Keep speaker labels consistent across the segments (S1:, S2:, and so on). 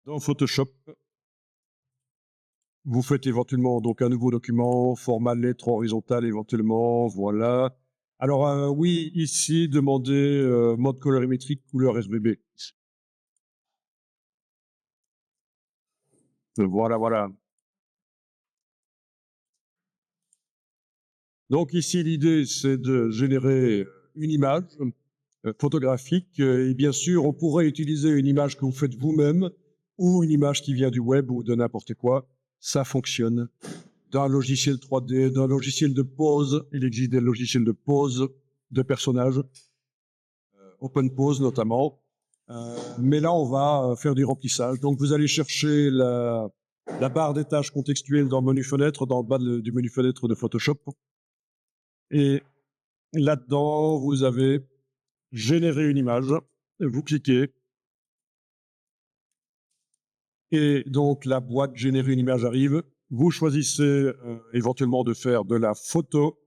S1: Dans Photoshop, vous faites éventuellement donc un nouveau document, format lettre horizontale éventuellement, voilà. Alors oui, ici, demandez mode colorimétrique, couleur RGB. Voilà, voilà. Donc ici, l'idée, c'est de générer une image photographique et bien sûr, on pourrait utiliser une image que vous faites vous-même ou une image qui vient du web ou de n'importe quoi. Ça fonctionne. D'un logiciel 3D, d'un logiciel de pose, il existe des logiciels de pose de personnages, OpenPose notamment. Mais là, on va faire du remplissage. Donc, vous allez chercher la barre des tâches contextuelles dans le menu fenêtre, dans le bas du menu fenêtre de Photoshop. Et là-dedans, vous avez générer une image. Vous cliquez. Et donc, la boîte générer une image arrive. Vous choisissez éventuellement de faire de la photo.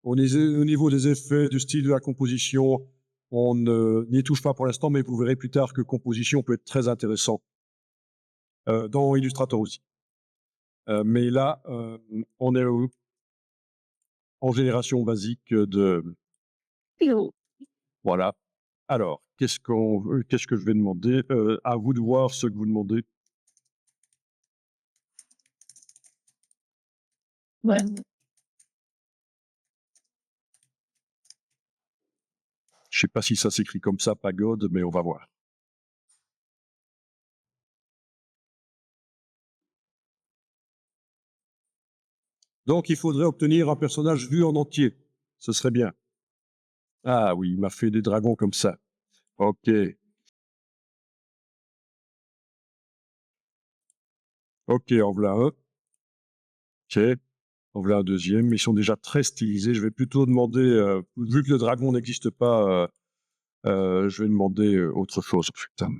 S1: Au niveau des effets, du style de la composition, on n'y touche pas pour l'instant, mais vous verrez plus tard que composition peut être très intéressant dans Illustrator aussi. Mais là, on est en génération basique de... Voilà. Alors, qu'est-ce que je vais demander à vous de voir ce que vous demandez.
S2: Ouais.
S1: Je ne sais pas si ça s'écrit comme ça, pagode, mais on va voir. Donc, il faudrait obtenir un personnage vu en entier. Ce serait bien. Ah oui, il m'a fait des dragons comme ça. Ok. Ok, en voilà un. Ok. En voilà un deuxième. Ils sont déjà très stylisés. Je vais plutôt demander, vu que le dragon n'existe pas, je vais demander autre chose. Putain.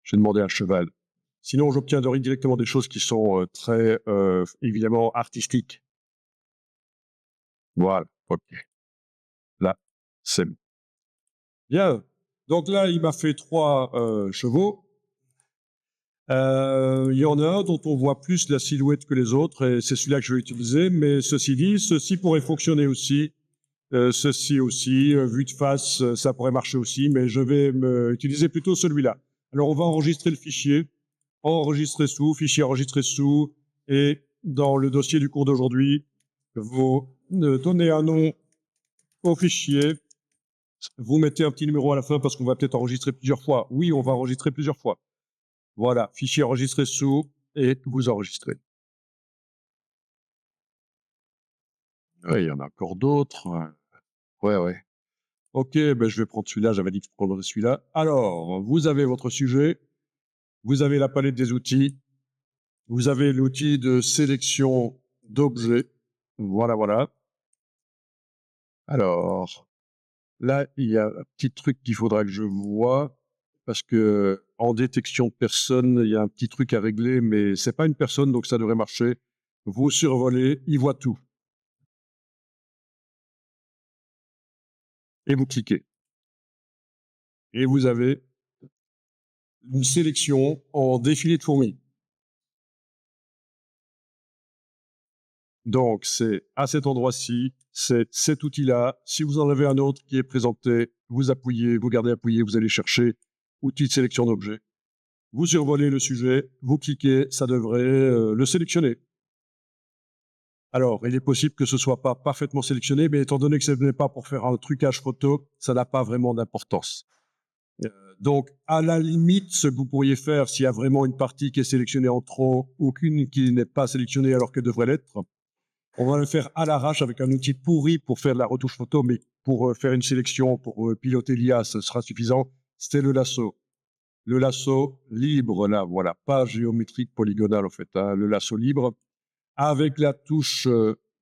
S1: Je vais demander un cheval. Sinon, j'obtiendrai directement des choses qui sont très, évidemment, artistiques. Voilà. Ok. Là, c'est bon. Bien. Donc là, il m'a fait 3 chevaux. Il y en a un dont on voit plus la silhouette que les autres, et c'est celui-là que je vais utiliser. Mais ceci dit, ceci pourrait fonctionner aussi. Ceci aussi, vue de face, ça pourrait marcher aussi, mais je vais utiliser plutôt celui-là. Alors, on va enregistrer le fichier. Enregistrer sous, fichier enregistré sous, et dans le dossier du cours d'aujourd'hui, vous donnez un nom au fichier. Vous mettez un petit numéro à la fin parce qu'on va peut-être enregistrer plusieurs fois. Oui, on va enregistrer plusieurs fois. Voilà, fichier enregistré sous, et vous enregistrez. Oui, il y en a encore d'autres. Ouais, ouais. Ok, ben je vais prendre celui-là, j'avais dit que je prendrais celui-là. Alors, vous avez votre sujet, vous avez la palette des outils, vous avez l'outil de sélection d'objets. Voilà, voilà. Alors, là, il y a un petit truc qu'il faudra que je voie, parce que en détection de personne, il y a un petit truc à régler, mais c'est pas une personne, donc ça devrait marcher. Vous survolez, il voit tout. Et vous cliquez. Et vous avez une sélection en défilé de fourmis. Donc, c'est à cet endroit-ci, c'est cet outil-là. Si vous en avez un autre qui est présenté, vous appuyez, vous gardez appuyé, vous allez chercher outil de sélection d'objets. Vous survolez le sujet, vous cliquez, ça devrait le sélectionner. Alors, il est possible que ce soit pas parfaitement sélectionné, mais étant donné que ce n'est pas pour faire un trucage photo, ça n'a pas vraiment d'importance. Donc, à la limite, ce que vous pourriez faire, s'il y a vraiment une partie qui est sélectionnée en trop, ou qu'une qui n'est pas sélectionnée alors qu'elle devrait l'être, on va le faire à l'arrache avec un outil pourri pour faire de la retouche photo, mais pour faire une sélection, pour piloter l'IA, ce sera suffisant. C'est le lasso. Le lasso libre, là, voilà, pas géométrique polygonal, en fait, hein, le lasso libre, avec la touche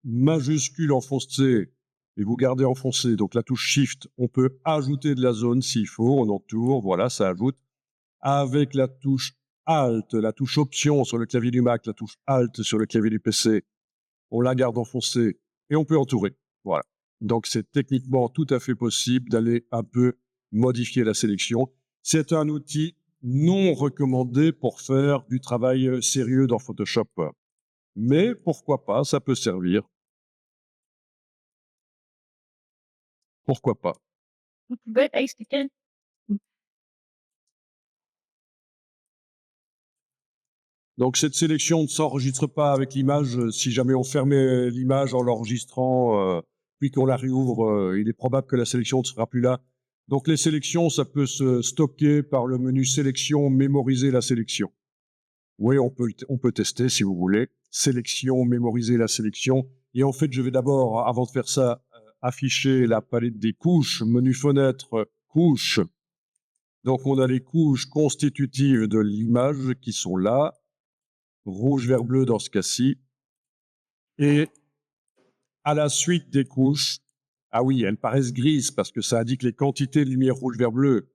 S1: majuscule enfoncée, et vous gardez enfoncé, donc la touche Shift, on peut ajouter de la zone s'il faut, on entoure, voilà, ça ajoute. Avec la touche Alt, la touche Option sur le clavier du Mac, la touche Alt sur le clavier du PC, on la garde enfoncée et on peut entourer. Voilà. Donc, c'est techniquement tout à fait possible d'aller un peu modifier la sélection. C'est un outil non recommandé pour faire du travail sérieux dans Photoshop. Mais pourquoi pas, ça peut servir. Pourquoi pas.
S2: Vous pouvez expliquer?
S1: Donc cette sélection ne s'enregistre pas avec l'image. Si jamais on fermait l'image en l'enregistrant, puis qu'on la réouvre, il est probable que la sélection ne sera plus là. Donc les sélections, ça peut se stocker par le menu sélection, mémoriser la sélection. Oui, on peut tester si vous voulez. Sélection, mémoriser la sélection. Et en fait, je vais d'abord, avant de faire ça, afficher la palette des couches, menu fenêtre, couches. Donc on a les couches constitutives de l'image qui sont là. Rouge, vert, bleu dans ce cas-ci. Et à la suite des couches, ah oui, elles paraissent grises parce que ça indique les quantités de lumière rouge, vert, bleu.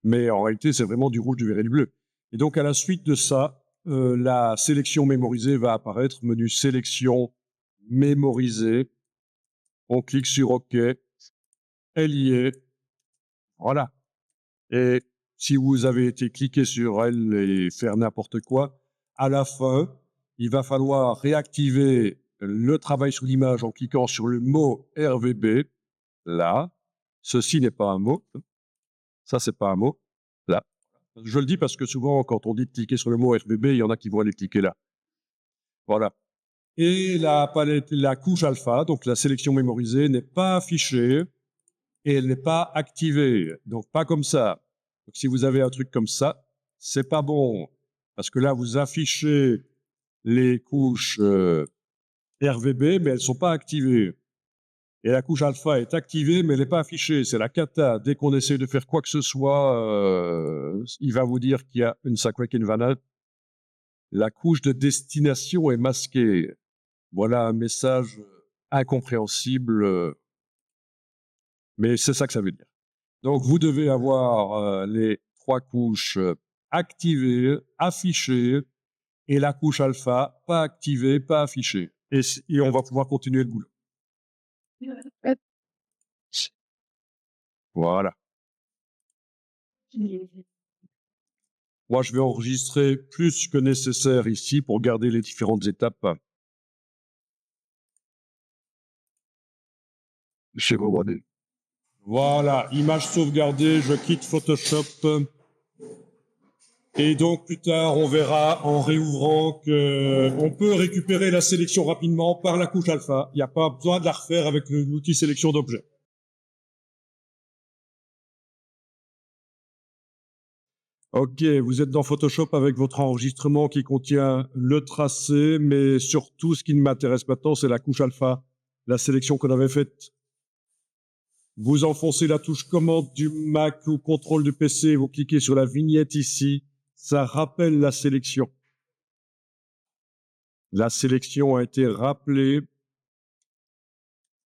S1: Mais en réalité, c'est vraiment du rouge, du vert et du bleu. Et donc, à la suite de ça, la sélection mémorisée va apparaître, menu sélection mémorisée. On clique sur OK. Elle y est. Voilà. Et si vous avez été cliqué sur elle et faire n'importe quoi, à la fin, il va falloir réactiver le travail sur l'image en cliquant sur le mot RVB. Là, ceci n'est pas un mot. Ça, c'est pas un mot. Là. Je le dis parce que souvent, quand on dit de cliquer sur le mot RVB, il y en a qui vont aller cliquer là. Voilà. Et la palette, la couche alpha, donc la sélection mémorisée, n'est pas affichée et elle n'est pas activée. Donc, pas comme ça. Donc, si vous avez un truc comme ça, c'est pas bon. Parce que là, vous affichez les couches RVB, mais elles sont pas activées. Et la couche alpha est activée, mais elle n'est pas affichée. C'est la cata. Dès qu'on essaie de faire quoi que ce soit, il va vous dire qu'il y a une sacrée invalide. La couche de destination est masquée. Voilà un message incompréhensible, mais c'est ça que ça veut dire. Donc, vous devez avoir les 3 couches activées, affichées, et la couche alpha pas activée, pas affichée. Et on va pouvoir continuer le boulot. Voilà. Moi, je vais enregistrer plus que nécessaire ici pour garder les différentes étapes. Chez vous. Voilà, image sauvegardée, je quitte Photoshop. Et donc, plus tard, on verra en réouvrant qu'on peut récupérer la sélection rapidement par la couche alpha. Il n'y a pas besoin de la refaire avec l'outil sélection d'objets. Ok, vous êtes dans Photoshop avec votre enregistrement qui contient le tracé, mais surtout, ce qui m'intéresse maintenant, c'est la couche alpha, la sélection qu'on avait faite. Vous enfoncez la touche commande du Mac ou contrôle du PC, vous cliquez sur la vignette ici, ça rappelle la sélection. La sélection a été rappelée.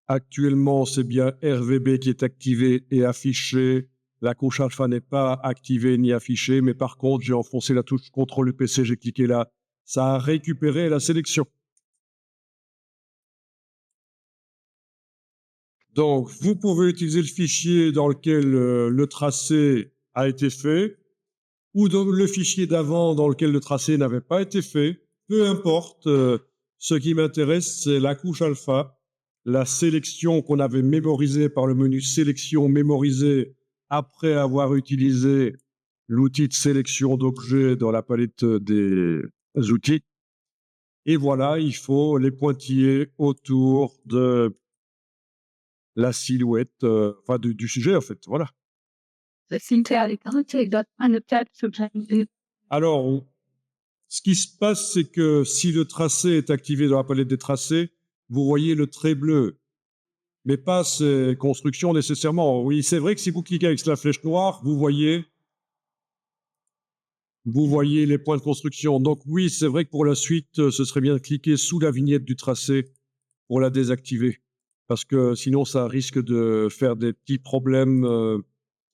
S1: Actuellement, c'est bien RVB qui est activé et affiché. La couche alpha n'est pas activée ni affichée, mais par contre, j'ai enfoncé la touche contrôle du PC, j'ai cliqué là. Ça a récupéré la sélection. Donc, vous pouvez utiliser le fichier dans lequel le tracé a été fait, ou dans le fichier d'avant dans lequel le tracé n'avait pas été fait. Peu importe, ce qui m'intéresse, c'est la couche alpha, la sélection qu'on avait mémorisée par le menu sélection mémorisée après avoir utilisé l'outil de sélection d'objets dans la palette des outils. Et voilà, il faut les pointillés autour de la silhouette, enfin du sujet en fait, voilà. Alors, ce qui se passe, c'est que si le tracé est activé dans la palette des tracés, vous voyez le trait bleu, mais pas ces constructions nécessairement. Oui, c'est vrai que si vous cliquez avec la flèche noire, vous voyez les points de construction. Donc oui, c'est vrai que pour la suite, ce serait bien de cliquer sous la vignette du tracé pour la désactiver, parce que sinon ça risque de faire des petits problèmes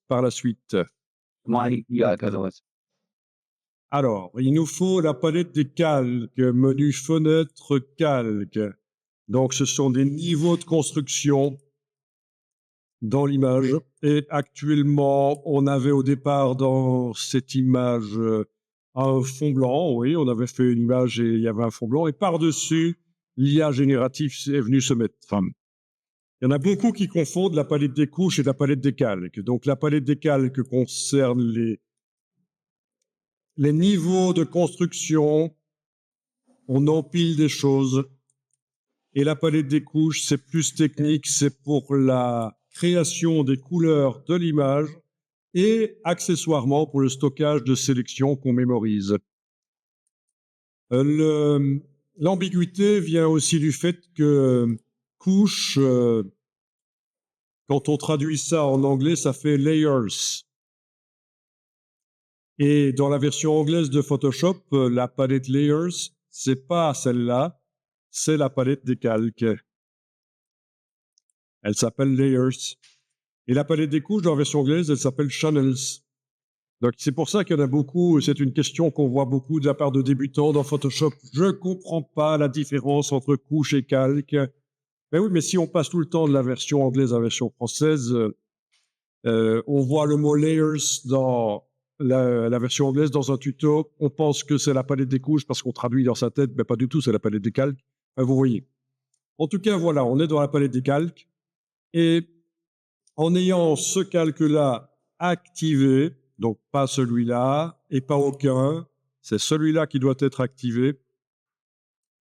S1: par la suite. Alors, il nous faut la palette des calques, menu fenêtre calque. Donc, ce sont des niveaux de construction. dans l'image. Et actuellement, on avait au départ dans cette image un fond blanc. Oui, on avait fait une image et il y avait un fond blanc. Et par-dessus, l'IA génératif est venu se mettre. Enfin, il y en a beaucoup qui confondent la palette des couches et la palette des calques. Donc la palette des calques concerne les niveaux de construction. On empile des choses. Et la palette des couches, c'est plus technique, c'est pour la création des couleurs de l'image et accessoirement pour le stockage de sélections qu'on mémorise. L'ambiguïté vient aussi du fait que couche, quand on traduit ça en anglais, ça fait layers. Et dans la version anglaise de Photoshop, la palette layers, c'est pas celle-là, c'est la palette des calques. Elle s'appelle layers. Et la palette des couches, dans la version anglaise, elle s'appelle channels. Donc c'est pour ça qu'il y en a beaucoup, c'est une question qu'on voit beaucoup de la part de débutants dans Photoshop. Je comprends pas la différence entre couche et calque. Ben oui, mais si on passe tout le temps de la version anglaise à la version française, on voit le mot layers dans la version anglaise dans un tuto. On pense que c'est la palette des couches parce qu'on traduit dans sa tête, mais pas du tout, c'est la palette des calques. Vous voyez. En tout cas, voilà, on est dans la palette des calques. Et en ayant ce calque-là activé, donc pas celui-là et pas aucun, c'est celui-là qui doit être activé,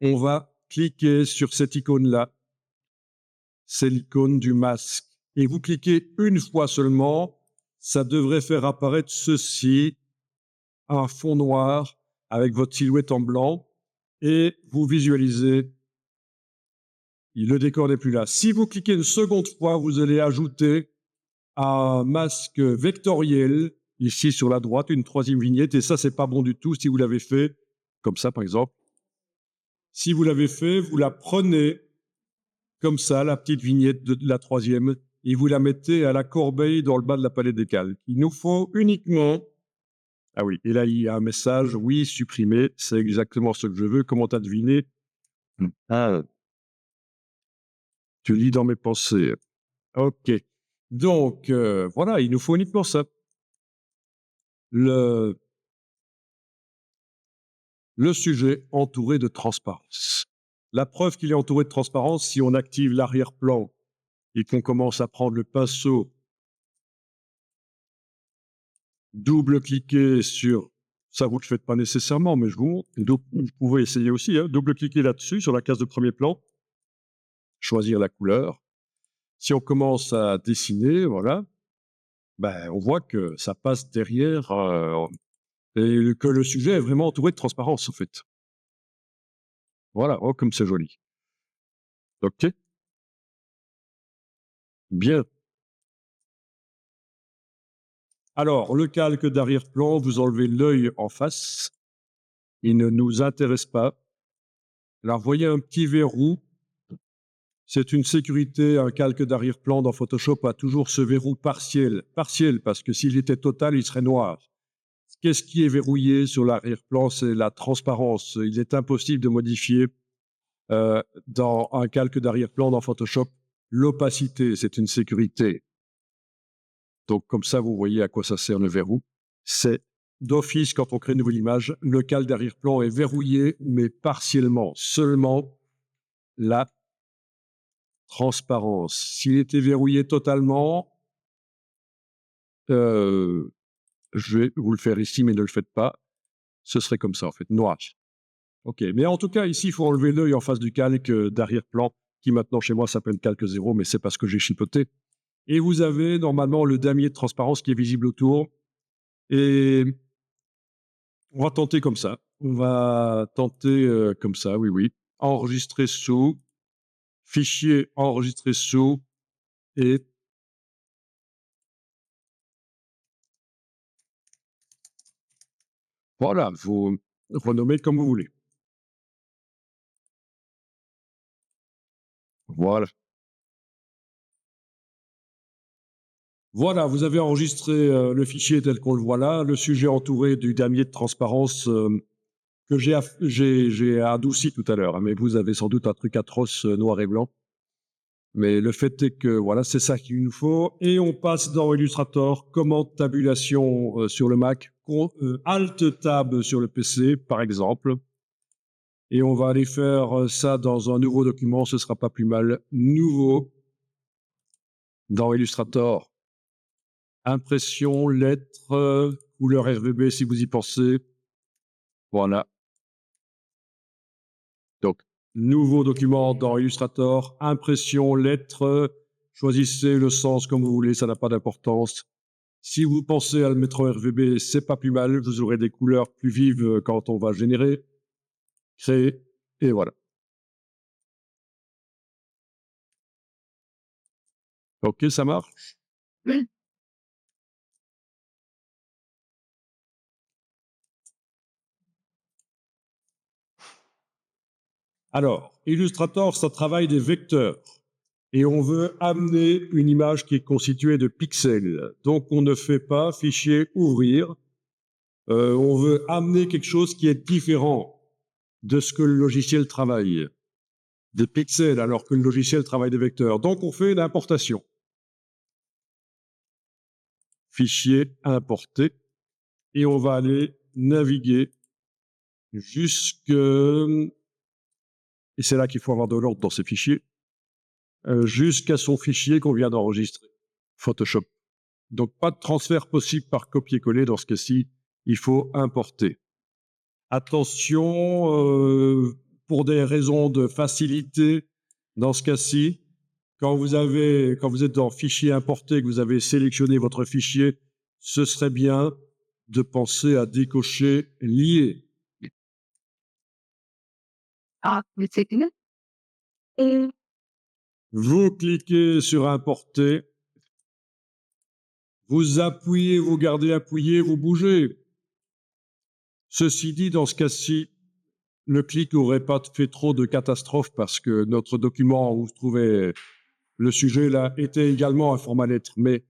S1: on va cliquer sur cette icône-là. C'est l'icône du masque. Et vous cliquez une fois seulement, ça devrait faire apparaître ceci, un fond noir avec votre silhouette en blanc, et vous visualisez, le décor n'est plus là. Si vous cliquez une seconde fois, vous allez ajouter un masque vectoriel, ici sur la droite, une troisième vignette, et ça, c'est pas bon du tout si vous l'avez fait, comme ça par exemple. Si vous l'avez fait, vous la prenez comme ça, la petite vignette de la troisième, et vous la mettez à la corbeille dans le bas de la palette des calques. Il nous faut uniquement... Ah oui, et là, il y a un message, oui, supprimer, c'est exactement ce que je veux. Comment t'as deviné? Ah, tu lis dans mes pensées. Ok. Donc, voilà, il nous faut uniquement ça. Le sujet entouré de transparence. La preuve qu'il est entouré de transparence, si on active l'arrière-plan et qu'on commence à prendre le pinceau, double-cliquer sur, ça vous ne le faites pas nécessairement, mais je vous montre, vous pouvez essayer aussi, hein, double-cliquer là-dessus, sur la case de premier plan, choisir la couleur. Si on commence à dessiner, voilà, ben, on voit que ça passe derrière et que le sujet est vraiment entouré de transparence, en fait. Voilà, oh, comme c'est joli. OK. Bien. Alors, le calque d'arrière-plan, vous enlevez l'œil en face. Il ne nous intéresse pas. Alors, vous voyez un petit verrou. C'est une sécurité, un calque d'arrière-plan dans Photoshop a toujours ce verrou partiel. Partiel, parce que s'il était total, il serait noir. Qu'est-ce qui est verrouillé sur l'arrière-plan? C'est la transparence. Il est impossible de modifier dans un calque d'arrière-plan dans Photoshop l'opacité. C'est une sécurité. Donc, comme ça, vous voyez à quoi ça sert le verrou. C'est d'office, quand on crée une nouvelle image, le calque d'arrière-plan est verrouillé, mais partiellement, seulement la transparence. S'il était verrouillé totalement, je vais vous le faire ici, mais ne le faites pas. Ce serait comme ça, en fait, noir. OK, mais en tout cas, ici, il faut enlever l'œil en face du calque d'arrière-plan, qui maintenant, chez moi, s'appelle calque 0, mais c'est parce que j'ai chipoté. Et vous avez normalement le damier de transparence qui est visible autour. Et on va tenter comme ça. On va tenter comme ça, oui, oui. Enregistrer sous, fichier enregistrer sous, et voilà, vous renommez comme vous voulez. Voilà. Voilà, vous avez enregistré le fichier tel qu'on le voit là, le sujet entouré du damier de transparence que j'ai adouci tout à l'heure, hein, mais vous avez sans doute un truc atroce noir et blanc. Mais le fait est que, voilà, c'est ça qu'il nous faut. Et on passe dans Illustrator, commande tabulation sur le Mac, Alt-Tab sur le PC, par exemple. Et on va aller faire ça dans un nouveau document, ce sera pas plus mal. Nouveau, dans Illustrator, impression, lettres, couleur RGB si vous y pensez. Voilà. Donc, nouveau document dans Illustrator, impression, lettres, choisissez le sens comme vous voulez, ça n'a pas d'importance. Si vous pensez à le mettre en RGB, c'est pas plus mal, vous aurez des couleurs plus vives quand on va générer, créer, et voilà. Ok, ça marche?
S2: Oui.
S1: Alors, Illustrator, ça travaille des vecteurs. Et on veut amener une image qui est constituée de pixels. Donc, on ne fait pas fichier ouvrir. On veut amener quelque chose qui est différent de ce que le logiciel travaille. Des pixels, alors que le logiciel travaille des vecteurs. Donc, on fait une importation. Fichier importé. Et on va aller naviguer jusque... Et c'est là qu'il faut avoir de l'ordre dans ces fichiers. Jusqu'à son fichier qu'on vient d'enregistrer. Photoshop. Donc, pas de transfert possible par copier-coller dans ce cas-ci. Il faut importer. Attention, pour des raisons de facilité, dans ce cas-ci, quand vous êtes dans fichier importé, que vous avez sélectionné votre fichier, ce serait bien de penser à décocher lier.
S2: Ah, mais c'est que... Et...
S1: Vous cliquez sur importer, vous appuyez, vous gardez appuyé, vous bougez. Ceci dit, dans ce cas-ci, le clic n'aurait pas fait trop de catastrophes parce que notre document où se trouvait le sujet là était également un format lettre. Mais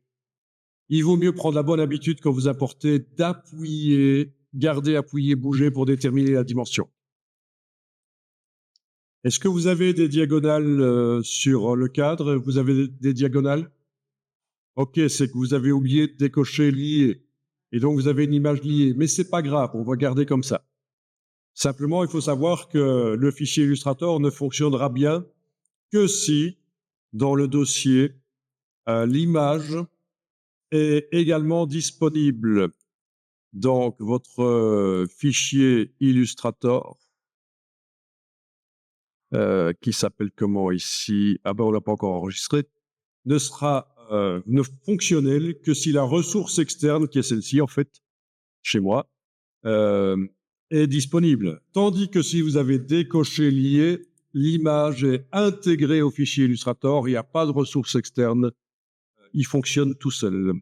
S1: il vaut mieux prendre la bonne habitude quand vous importez d'appuyer, garder appuyé, bouger pour déterminer la dimension. Est-ce que vous avez des diagonales sur le cadre? Vous avez des diagonales? Ok, c'est que vous avez oublié de décocher lié. Et donc vous avez une image liée. Mais c'est pas grave, on va garder comme ça. Simplement, il faut savoir que le fichier Illustrator ne fonctionnera bien que si, dans le dossier, l'image est également disponible. Donc, votre fichier Illustrator, qui s'appelle comment ici? Ah ben, on l'a pas encore enregistré, ne sera ne fonctionnel que si la ressource externe, qui est celle-ci en fait, chez moi, est disponible. Tandis que si vous avez décoché lié, l'image est intégrée au fichier Illustrator, il n'y a pas de ressources externes, il fonctionne tout seul.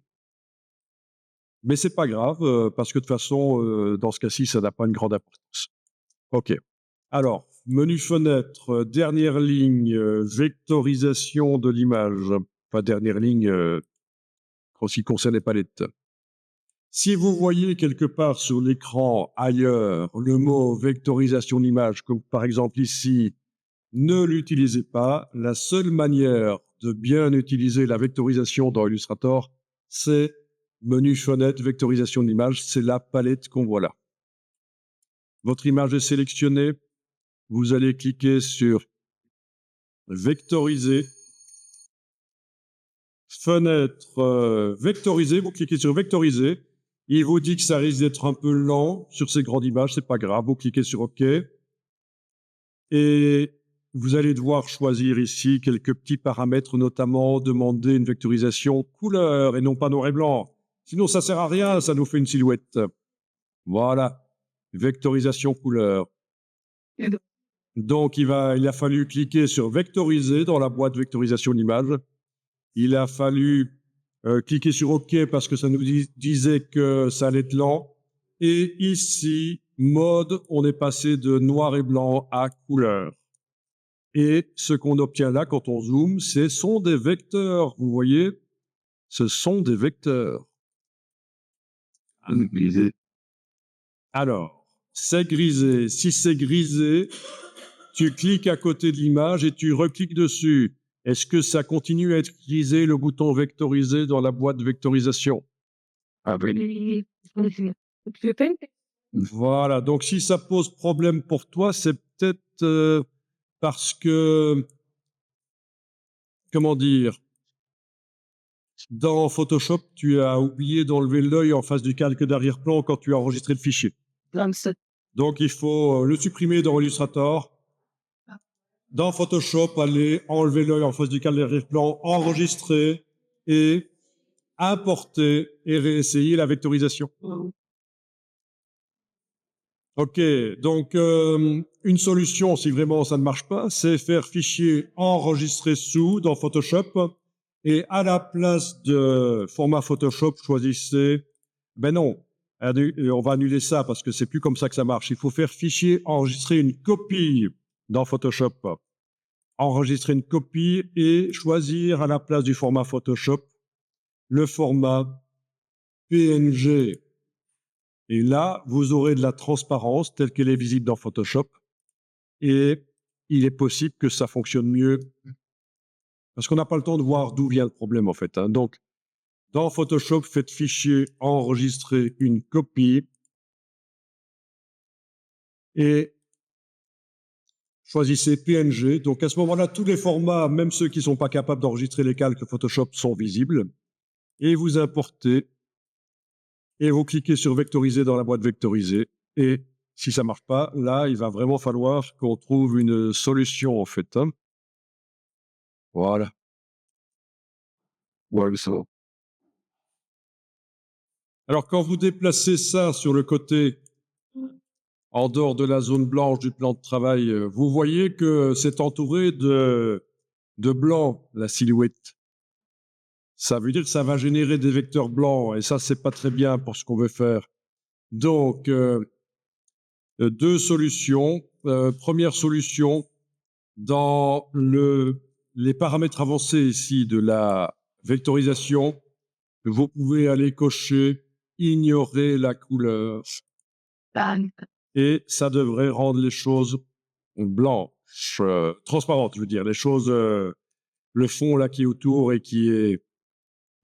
S1: Mais c'est pas grave, parce que de toute façon, dans ce cas-ci, ça n'a pas une grande importance. OK. Alors, menu fenêtre, dernière ligne, vectorisation de l'image. Enfin, dernière ligne, en ce qui concerne les palettes. Si vous voyez quelque part sur l'écran ailleurs le mot vectorisation d'image, comme par exemple ici, ne l'utilisez pas. La seule manière de bien utiliser la vectorisation dans Illustrator, c'est menu fenêtre, vectorisation d'image, c'est la palette qu'on voit là. Votre image est sélectionnée, vous allez cliquer sur vectoriser, fenêtre vectoriser, vous cliquez sur vectoriser, il vous dit que ça risque d'être un peu lent sur ces grandes images, c'est pas grave, vous cliquez sur OK, et vous allez devoir choisir ici quelques petits paramètres, notamment demander une vectorisation couleur et non pas noir et blanc. Sinon, ça sert à rien, ça nous fait une silhouette. Voilà, vectorisation couleur. Donc, il a fallu cliquer sur vectoriser dans la boîte vectorisation d'image. Il a fallu cliquer sur OK parce que ça nous disait que ça allait être lent. Et ici, mode, on est passé de noir et blanc à couleur. Et ce qu'on obtient là, quand on zoome, ce sont des vecteurs. Vous voyez, ce sont des vecteurs.
S3: Grisé.
S1: Alors, c'est grisé. Si c'est grisé, tu cliques à côté de l'image et tu recliques dessus. Est-ce que ça continue à être utilisé, le bouton vectoriser dans la boîte de vectorisation?
S2: Ah oui. Je pense
S1: Voilà, donc si ça pose problème pour toi, c'est peut-être parce que, comment dire, dans Photoshop, tu as oublié d'enlever l'œil en face du calque d'arrière-plan quand tu as enregistré le fichier.
S2: que
S1: Donc il faut le supprimer dans Illustrator. Dans Photoshop, aller enlever l'œil en face du calque d'arrière-plan, enregistrer et importer et réessayer la vectorisation. Ok, donc une solution, si vraiment ça ne marche pas, c'est faire fichier enregistrer sous dans Photoshop et à la place de format Photoshop, choisissez, ben non, on va annuler ça parce que c'est plus comme ça que ça marche. Il faut faire fichier enregistrer une copie dans Photoshop, enregistrer une copie et choisir à la place du format Photoshop le format PNG. Et là, vous aurez de la transparence telle qu'elle est visible dans Photoshop. Et il est possible que ça fonctionne mieux parce qu'on n'a pas le temps de voir d'où vient le problème, en fait, hein. Donc, dans Photoshop, faites fichier, enregistrer une copie et choisissez PNG. Donc, à ce moment-là, tous les formats, même ceux qui ne sont pas capables d'enregistrer les calques Photoshop, sont visibles. Et vous importez et vous cliquez sur vectoriser dans la boîte vectoriser. Et si ça marche pas, là, il va vraiment falloir qu'on trouve une solution, en fait, hein. Voilà.
S3: Ouais, ça va.
S1: Alors, quand vous déplacez ça sur le côté, en dehors de la zone blanche du plan de travail, vous voyez que c'est entouré de blanc, la silhouette. Ça veut dire que ça va générer des vecteurs blancs, et ça, c'est pas très bien pour ce qu'on veut faire. Donc, deux solutions. Première solution, dans les paramètres avancés ici de la vectorisation, vous pouvez aller cocher ignorer la couleur et ça devrait rendre les choses blanches, transparentes, je veux dire, les choses, le fond là qui est autour et qui est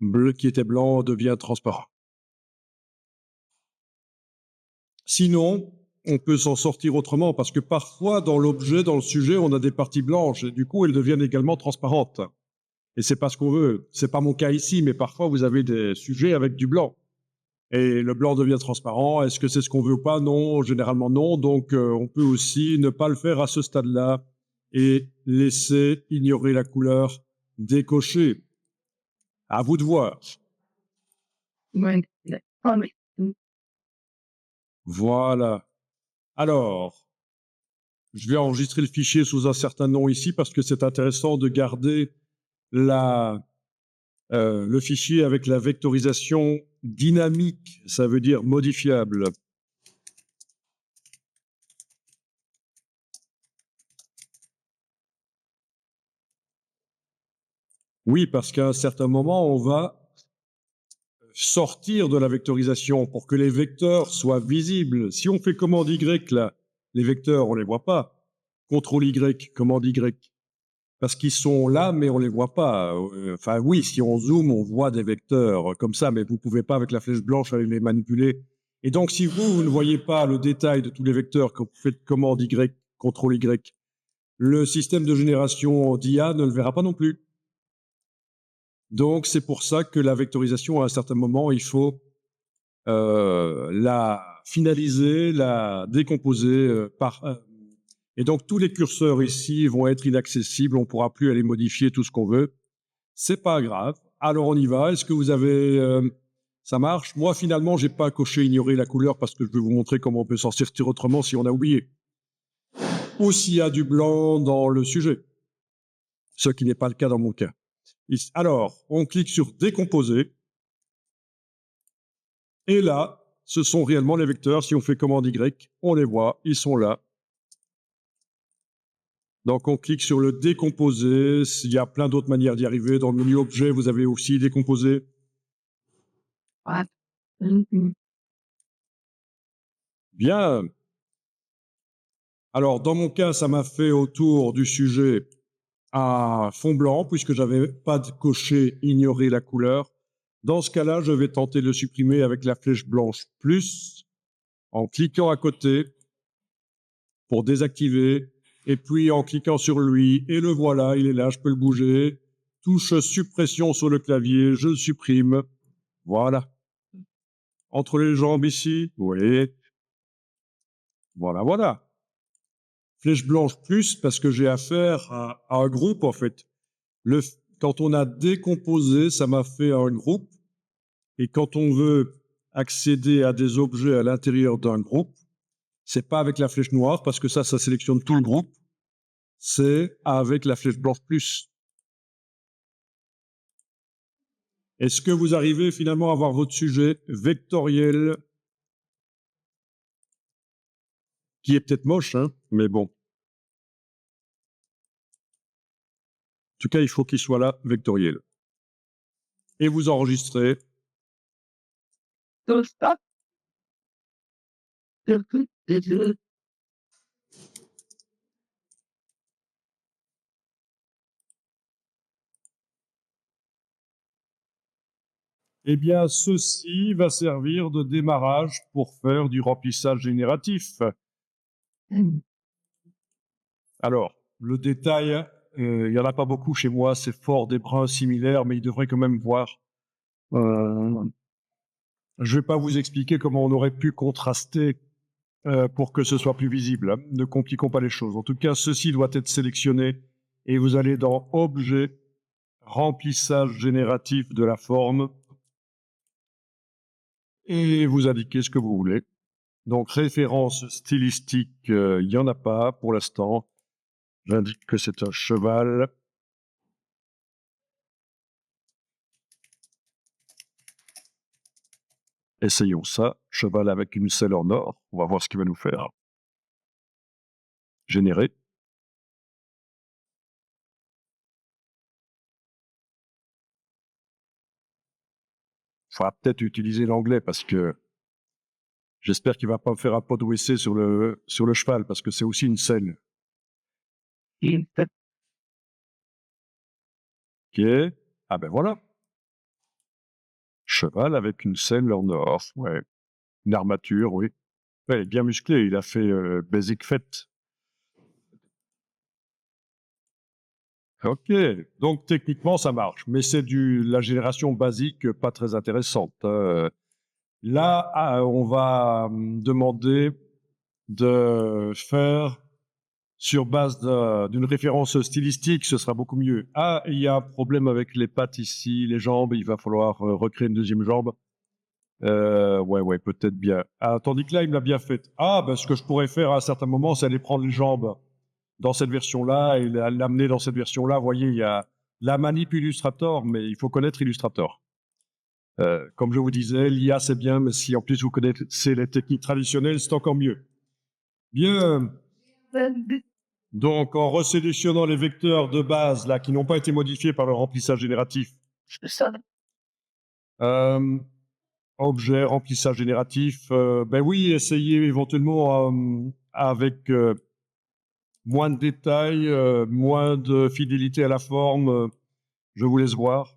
S1: bleu, qui était blanc, devient transparent. Sinon, on peut s'en sortir autrement parce que parfois dans l'objet, dans le sujet, on a des parties blanches et du coup elles deviennent également transparentes. Et c'est pas ce qu'on veut. C'est pas mon cas ici, mais parfois vous avez des sujets avec du blanc. Et le blanc devient transparent. Est-ce que c'est ce qu'on veut ou pas? Non, généralement non. Donc, on peut aussi ne pas le faire à ce stade-là et laisser ignorer la couleur décochée. À vous de voir. Voilà. Alors, je vais enregistrer le fichier sous un certain nom ici parce que c'est intéressant de garder le fichier avec la vectorisation dynamique. Ça veut dire modifiable. Oui, parce qu'à un certain moment, on va sortir de la vectorisation pour que les vecteurs soient visibles. Si on fait commande Y, là, les vecteurs, on les voit pas. Contrôle Y, commande Y. Parce qu'ils sont là, mais on les voit pas. Enfin, oui, si on zoome, on voit des vecteurs comme ça, mais vous pouvez pas, avec la flèche blanche, aller les manipuler. Et donc, si vous ne voyez pas le détail de tous les vecteurs quand vous faites commande Y, contrôle Y, le système de génération d'IA ne le verra pas non plus. Donc, c'est pour ça que la vectorisation, à un certain moment, il faut la finaliser, la décomposer et donc, tous les curseurs ici vont être inaccessibles. On ne pourra plus aller modifier tout ce qu'on veut. C'est pas grave. Alors, on y va. Est-ce que vous avez... ça marche? Moi, finalement, j'ai pas coché ignorer la couleur parce que je vais vous montrer comment on peut s'en sortir autrement si on a oublié. Ou s'il y a du blanc dans le sujet. Ce qui n'est pas le cas dans mon cas. Alors, on clique sur décomposer. Et là, ce sont réellement les vecteurs. Si on fait commande Y, on les voit, ils sont là. Donc, on clique sur le décomposer. Il y a plein d'autres manières d'y arriver. Dans le menu objet, vous avez aussi décomposé. Bien. Alors, dans mon cas, ça m'a fait autour du sujet à fond blanc, puisque j'avais pas coché ignorer la couleur. Dans ce cas-là, je vais tenter de le supprimer avec la flèche blanche plus, en cliquant à côté pour désactiver, et puis en cliquant sur lui, et le voilà, il est là, je peux le bouger. Touche suppression sur le clavier, je le supprime. Voilà. Entre les jambes ici, vous voyez. Voilà, voilà. Flèche blanche plus, parce que j'ai affaire à un groupe, en fait. Quand on a décomposé, ça m'a fait un groupe. Et quand on veut accéder à des objets à l'intérieur d'un groupe, c'est pas avec la flèche noire, parce que ça sélectionne tout le groupe. C'est avec la flèche blanche plus. Est-ce que vous arrivez finalement à avoir votre sujet vectoriel, qui est peut-être moche, hein, mais bon. En tout cas, il faut qu'il soit là, vectoriel. Et vous enregistrez.
S2: Tout ça. Le plus de deux.
S1: Eh bien, ceci va servir de démarrage pour faire du remplissage génératif. Alors, le détail, il n'y en a pas beaucoup chez moi, c'est fort des brins similaires, mais il devrait quand même voir. Je ne vais pas vous expliquer comment on aurait pu contraster pour que ce soit plus visible, hein. Ne compliquons pas les choses. En tout cas, ceci doit être sélectionné et vous allez dans Objet, Remplissage génératif de la forme et vous indiquez ce que vous voulez. Donc, référence stylistique, il n'y en a pas pour l'instant. J'indique que c'est un cheval. Essayons ça. Cheval avec une selle en or. On va voir ce qu'il va nous faire. Générer. Il faudra peut-être utiliser l'anglais parce que j'espère qu'il va pas me faire un pot de WC sur le cheval parce que c'est aussi une selle. Ok. Ah ben voilà. Cheval avec une selle en or. Ouais. Une armature, oui. Ouais, il est bien musclé. Il a fait Basic Fett. Ok. Donc techniquement, ça marche. Mais c'est la génération basique pas très intéressante, hein. Là, on va demander de faire sur base d'une référence stylistique, ce sera beaucoup mieux. Ah, il y a un problème avec les pattes ici, les jambes, il va falloir recréer une deuxième jambe. Ouais, peut-être bien. Ah, tandis que là, il me l'a bien fait. Ah, ben, ce que je pourrais faire à un certain moment, c'est aller prendre les jambes dans cette version-là et l'amener dans cette version-là. Vous voyez, il y a la manip Illustrator, mais il faut connaître Illustrator. Comme je vous disais, l'IA, c'est bien, mais si en plus vous connaissez les techniques traditionnelles, c'est encore mieux. Bien. Donc, en resélectionnant les vecteurs de base, là, qui n'ont pas été modifiés par le remplissage génératif. Objet, remplissage génératif. Ben oui, essayez éventuellement avec moins de détails, moins de fidélité à la forme. Je vous laisse voir.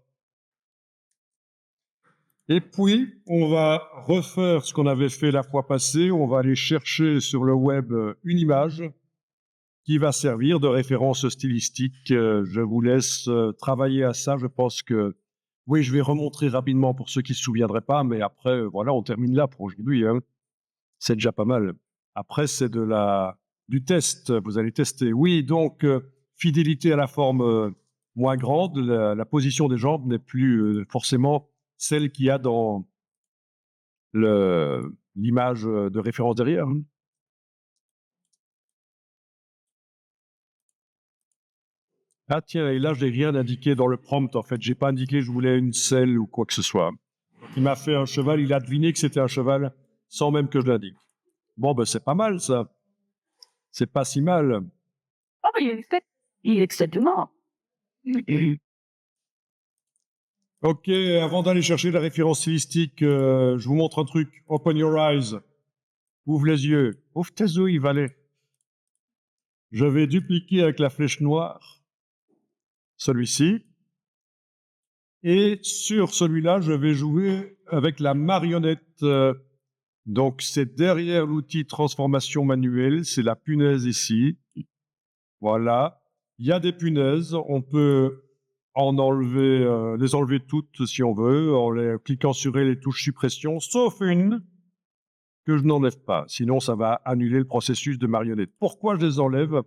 S1: Et puis, on va refaire ce qu'on avait fait la fois passée. On va aller chercher sur le web une image qui va servir de référence stylistique. Je vous laisse travailler à ça. Je pense que, oui, je vais remontrer rapidement pour ceux qui ne se souviendraient pas, mais après, voilà, on termine là pour aujourd'hui, hein. C'est déjà pas mal. Après, c'est du test. Vous allez tester. Oui, donc, fidélité à la forme moins grande. La position des jambes n'est plus forcément celle qu'il y a dans l'image de référence derrière, hein. Ah tiens, et là, je n'ai rien indiqué dans le prompt, en fait. J'ai pas indiqué que je voulais une selle ou quoi que ce soit. Il m'a fait un cheval, il a deviné que c'était un cheval sans même que je l'indique. Bon, ben c'est pas mal, ça. C'est pas si mal.
S2: Oh, il est exactement.
S1: Ok, avant d'aller chercher la référence stylistique, je vous montre un truc. Open your eyes. Ouvre les yeux. Ouvre tes yeux, Valet. Je vais dupliquer avec la flèche noire celui-ci. Et sur celui-là, je vais jouer avec la marionnette. Donc, c'est derrière l'outil transformation manuelle, c'est la punaise ici. Voilà. Il y a des punaises, on peut en enlever, les enlever toutes si on veut, en cliquant sur les touches suppression, sauf une que je n'enlève pas. Sinon, ça va annuler le processus de marionnette. Pourquoi je les enlève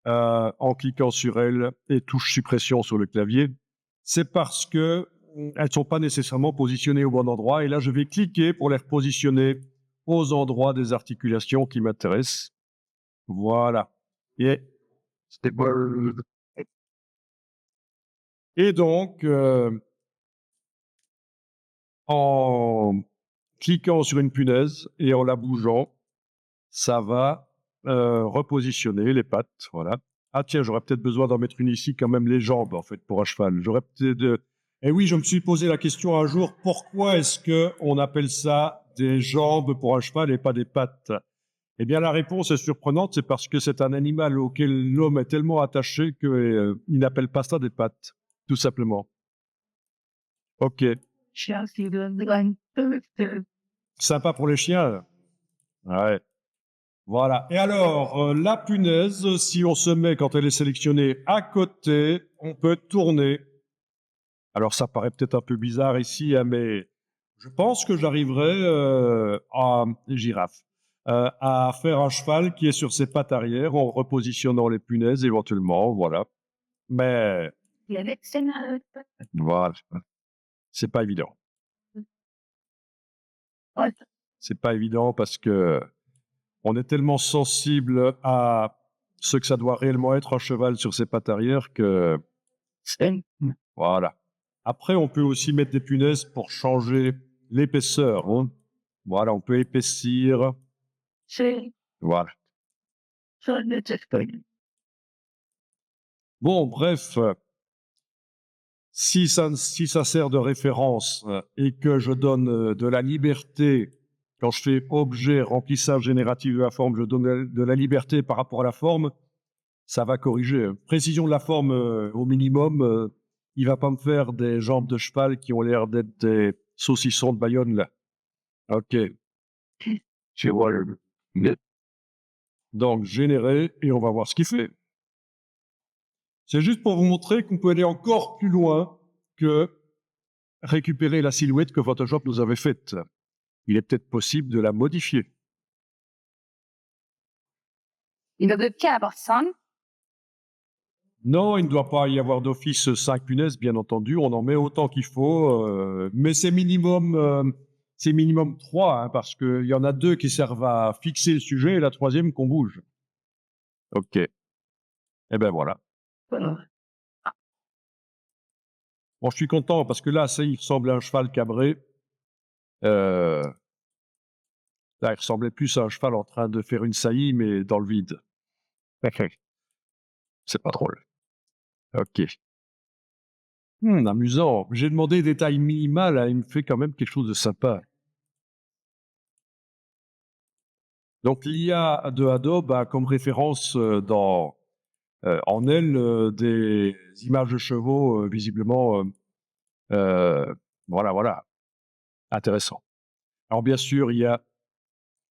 S1: en cliquant sur elles et touche suppression sur le clavier? C'est parce que elles sont pas nécessairement positionnées au bon endroit. Et là, je vais cliquer pour les repositionner aux endroits des articulations qui m'intéressent. Voilà. Et c'était bon. Et donc, en cliquant sur une punaise et en la bougeant, ça va repositionner les pattes. Voilà. Ah tiens, j'aurais peut-être besoin d'en mettre une ici quand même, les jambes, en fait, pour un cheval. J'aurais peut-être... Eh oui, je me suis posé la question un jour, pourquoi est-ce qu'on appelle ça des jambes pour un cheval et pas des pattes? Eh bien, la réponse est surprenante, c'est parce que c'est un animal auquel l'homme est tellement attaché qu'il n'appelle pas ça des pattes, tout simplement. Ok. Sympa pour les chiens. Ouais. Voilà. Et alors, la punaise, si on se met, quand elle est sélectionnée, à côté, on peut tourner. Alors, ça paraît peut-être un peu bizarre ici, hein, mais je pense que j'arriverai à faire un cheval qui est sur ses pattes arrière en repositionnant les punaises éventuellement, voilà. Mais voilà, c'est pas évident. C'est pas évident parce que on est tellement sensible à ce que ça doit réellement être un cheval sur ses pattes arrière que voilà. Après, on peut aussi mettre des punaises pour changer l'épaisseur, hein. Voilà, on peut épaissir. Voilà. Bon, bref, si ça sert de référence et que je donne de la liberté, quand je fais objet, remplissage génératif de la forme, je donne de la liberté par rapport à la forme, ça va corriger. Précision de la forme au minimum, il va pas me faire des jambes de cheval qui ont l'air d'être des saucissons de Bayonne, là. Ok. Donc, générer, et on va voir ce qu'il fait. C'est juste pour vous montrer qu'on peut aller encore plus loin que récupérer la silhouette que Photoshop nous avait faite. Il est peut-être possible de la modifier. Non, il ne doit pas y avoir d'office 5 punaises, bien entendu. On en met autant qu'il faut, mais c'est minimum 3, hein, parce qu'il y en a 2 qui servent à fixer le sujet et la troisième qu'on bouge. Ok. Eh ben voilà. Bon, je suis content parce que là, ça, il ressemble à un cheval cabré. Là, il ressemblait plus à un cheval en train de faire une saillie, mais dans le vide. C'est pas drôle. Ok. Amusant. J'ai demandé des tailles minimales, hein, il me fait quand même quelque chose de sympa. Donc, l'IA de Adobe a comme référence en elle des images de chevaux, visiblement. Voilà. Intéressant. Alors, bien sûr, il y a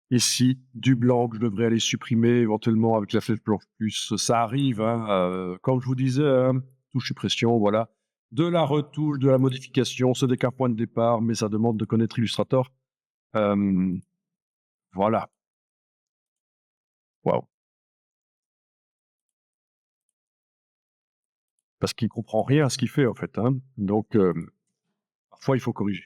S1: ici du blanc que je devrais aller supprimer éventuellement avec la flèche blanche plus. Ça arrive, hein, comme je vous disais, hein, touche suppression, voilà. De la retouche, de la modification, ce n'est qu'un point de départ, mais ça demande de connaître Illustrator. Voilà. Waouh. Parce qu'il comprend rien à ce qu'il fait, en fait, hein. Donc, parfois, il faut corriger.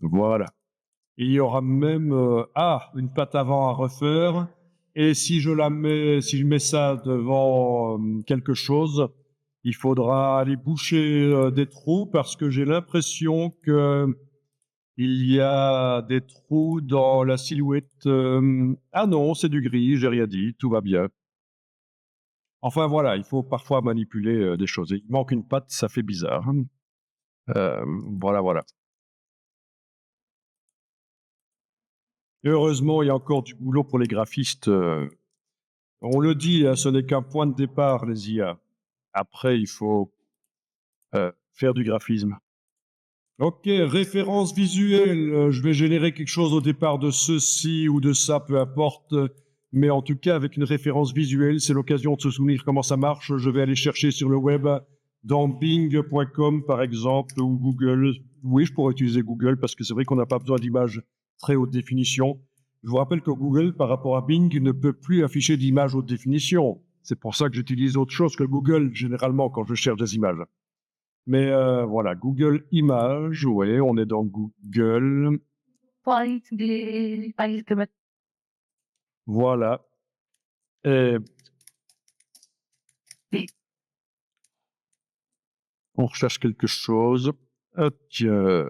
S1: Voilà. Il y aura même une patte avant à refaire. Et si je mets ça devant quelque chose, il faudra aller boucher des trous parce que j'ai l'impression que il y a des trous dans la silhouette. Ah non, c'est du gris, j'ai rien dit, tout va bien. Enfin voilà, il faut parfois manipuler des choses. Il manque une patte, ça fait bizarre. Voilà, voilà. Et heureusement, il y a encore du boulot pour les graphistes. On le dit, hein, ce n'est qu'un point de départ, les IA. Après, il faut faire du graphisme. Ok, référence visuelle. Je vais générer quelque chose au départ de ceci ou de ça, peu importe. Mais en tout cas, avec une référence visuelle, c'est l'occasion de se souvenir comment ça marche. Je vais aller chercher sur le web dans bing.com, par exemple, ou Google. Oui, je pourrais utiliser Google parce que c'est vrai qu'on n'a pas besoin d'images très haute définition. Je vous rappelle que Google, par rapport à Bing, ne peut plus afficher d'images haute définition. C'est pour ça que j'utilise autre chose que Google, généralement, quand je cherche des images. Mais voilà, Google Images, ouais, on est dans Google. Voilà. Et on recherche quelque chose. Ah, tiens,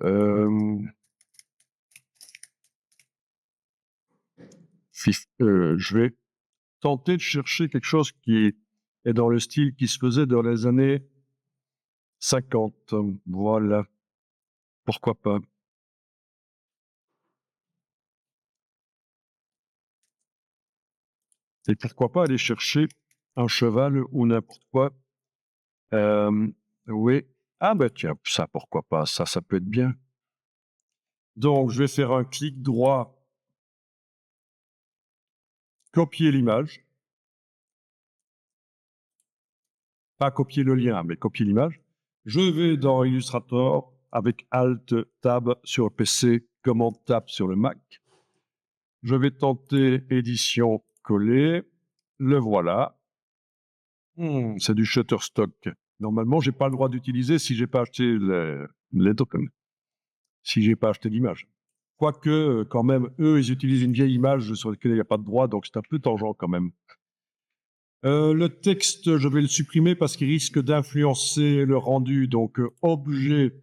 S1: je vais tenter de chercher quelque chose qui est dans le style qui se faisait dans les années 50. Voilà. Pourquoi pas. Et pourquoi pas aller chercher un cheval ou n'importe quoi. Oui. Ah ben tiens, ça, pourquoi pas. Ça peut être bien. Donc, je vais faire un clic droit, copier l'image. Pas copier le lien, mais copier l'image. Je vais dans Illustrator avec Alt Tab sur le PC, Commande Tab sur le Mac. Je vais tenter édition coller. Le voilà. C'est du Shutterstock. Normalement, j'ai pas le droit d'utiliser si j'ai pas acheté les tokens. Si j'ai pas acheté l'image. Quoique, quand même, eux, ils utilisent une vieille image sur laquelle il n'y a pas de droit, donc c'est un peu tangent quand même. Le texte, je vais le supprimer parce qu'il risque d'influencer le rendu. Donc, objet,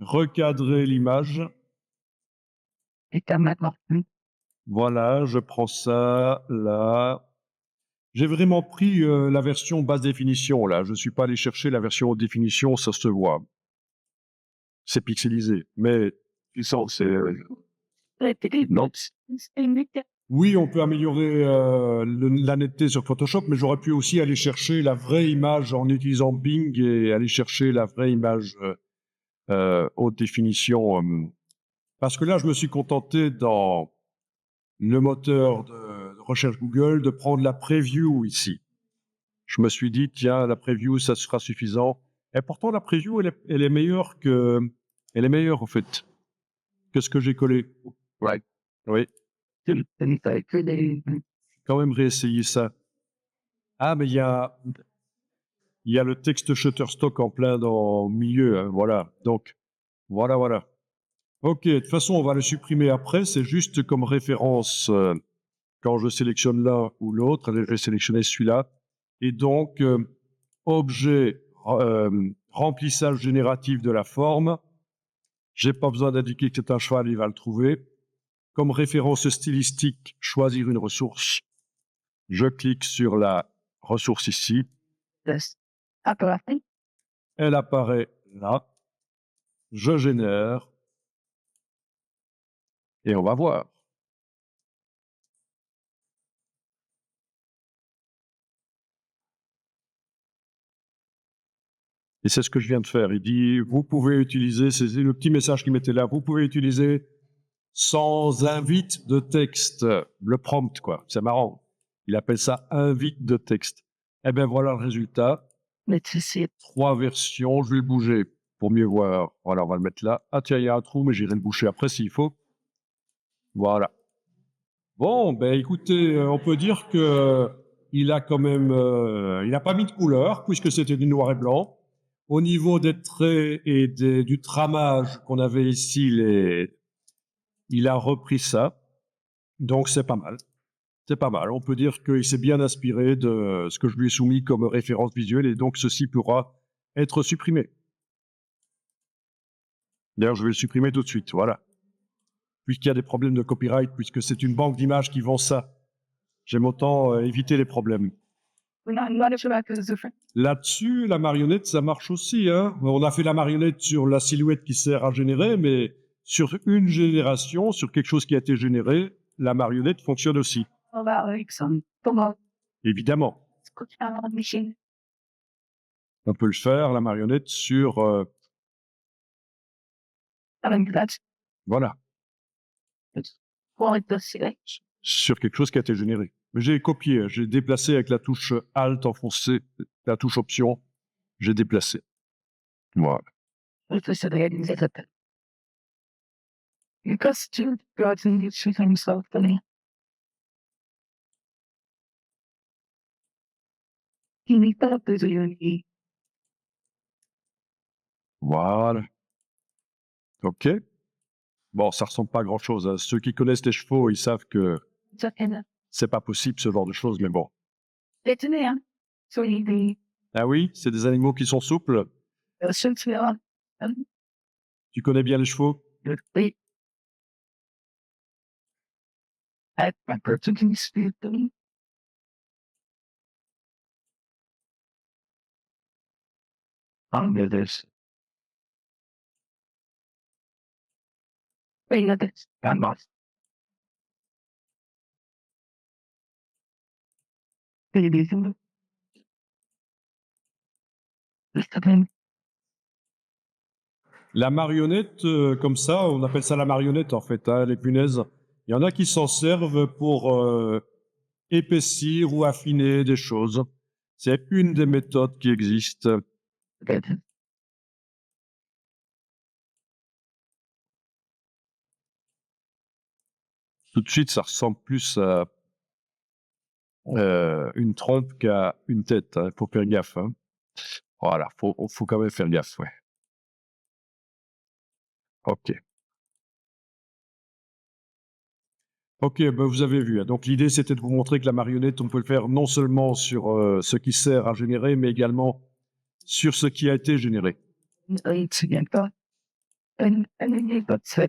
S1: recadrer l'image. Voilà, je prends ça, là. J'ai vraiment pris la version basse définition, là. Je ne suis pas allé chercher la version haute définition, ça se voit. C'est pixelisé, mais c'est... Oui, on peut améliorer la netteté sur Photoshop, mais j'aurais pu aussi aller chercher la vraie image en utilisant Bing et aller chercher la vraie image haute définition. Parce que là, je me suis contenté dans le moteur de recherche Google de prendre la preview ici. Je me suis dit, tiens, la preview, ça sera suffisant. Et pourtant, la preview, elle est meilleure que... Elle est meilleure, en fait, que ce que j'ai collé.
S3: Right.
S1: Oui. Quand même réessayer ça. Ah, mais il y a le texte Shutterstock en plein dans le milieu, hein, voilà. Donc, voilà. Ok, de toute façon, on va le supprimer après. C'est juste comme référence quand je sélectionne l'un ou l'autre. Je vais sélectionner celui-là. Et donc, objet, remplissage génératif de la forme. J'ai pas besoin d'indiquer que c'est un cheval, il va le trouver. Comme référence stylistique, choisir une ressource. Je clique sur la ressource ici. Elle apparaît là. Je génère. Et on va voir. Et c'est ce que je viens de faire. Il dit, vous pouvez utiliser, c'est le petit message qu'il mettait là, vous pouvez utiliser sans invite de texte, le prompt, quoi. C'est marrant. Il appelle ça invite de texte. Eh bien, voilà le résultat. 3 versions, je vais le bouger pour mieux voir. Voilà, on va le mettre là. Ah tiens, il y a un trou, mais j'irai le boucher après s'il faut. Voilà. Bon, ben écoutez, on peut dire que il a quand même, il n'a pas mis de couleur puisque c'était du noir et blanc. Au niveau des traits et du tramage qu'on avait ici, il a repris ça. Donc c'est pas mal. C'est pas mal. On peut dire qu'il s'est bien inspiré de ce que je lui ai soumis comme référence visuelle et donc ceci pourra être supprimé. D'ailleurs, je vais le supprimer tout de suite, voilà. Puisqu'il y a des problèmes de copyright, puisque c'est une banque d'images qui vend ça. J'aime autant éviter les problèmes. Là-dessus, la marionnette, ça marche aussi, hein. On a fait la marionnette sur la silhouette qui sert à générer, mais sur une génération, sur quelque chose qui a été généré, la marionnette fonctionne aussi. Évidemment. On peut le faire, la marionnette, sur... voilà. Sur quelque chose qui a été généré. Mais j'ai copié, j'ai déplacé avec la touche Alt enfoncée, la touche Option, j'ai déplacé. Voilà. Voilà. OK. Bon, ça ressemble pas à grand-chose, hein. Ceux qui connaissent les chevaux, ils savent que c'est pas possible, ce genre de choses, mais bon. Ah oui, c'est des animaux qui sont souples. Tu connais bien les chevaux? La marionnette, comme ça, on appelle ça la marionnette en fait, hein, les punaises. Il y en a qui s'en servent pour épaissir ou affiner des choses. C'est une des méthodes qui existent. Tout de suite, ça ressemble plus à une trompe qu'à une tête. Il faut faire gaffe. Hein. Voilà, faut quand même faire gaffe, ouais. OK. OK, ben vous avez vu. Donc l'idée, c'était de vous montrer que la marionnette, on peut le faire non seulement sur ce qui sert à générer, mais également sur ce qui a été généré.